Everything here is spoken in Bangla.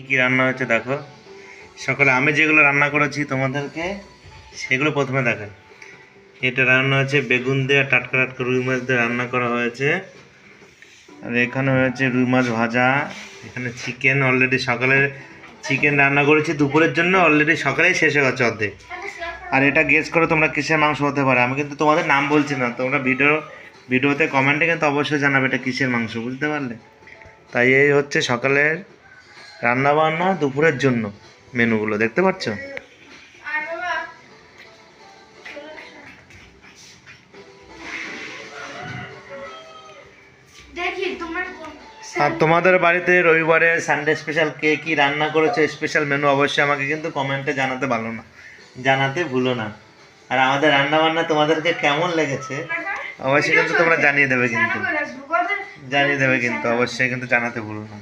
কি রান্না হচ্ছে দেখো। সকালে আমি যেগুলো রান্না করেছি তোমাদেরকে সেগুলো প্রথমে দেখাই। এটা রান্না হচ্ছে বেগুন দিয়ে টাটকা টাটকা রুই মাছ দিয়ে রান্না করা হয়েছে। আর এখানে হয়েছে রুই মাছ ভাজা। এখানে চিকেন অলরেডি সকালে চিকেন রান্না করেছি দুপুরের জন্য, অলরেডি সকালেই শেষ হয়ে গেছে অর্ধেক। আর এটা গেস করো তোমরা কিসের মাংস হতে পারে। আমি কিন্তু তোমাদের নাম বলছি না, তোমরা ভিডিওতে কমেন্টে কিন্তু অবশ্যই জানাবে এটা কিসের মাংস, বুঝতে পারলে? তাই এই হচ্ছে সকালের রান্না বান্না দুপুরের জন্য মেনুগুলো দেখতে পাচ্ছ। আর তোমাদের বাড়িতে রবিবারে সানডে স্পেশাল কে কি রান্না করেছে, স্পেশাল মেনু অবশ্যই আমাকে কিন্তু কমেন্টে জানাতে ভুলো না। আর আমাদের রান্না বান্না তোমাদেরকে কেমন লেগেছে অবশ্যই কিন্তু তোমরা জানিয়ে দেবে কিন্তু অবশ্যই কিন্তু জানাতে ভুলো না।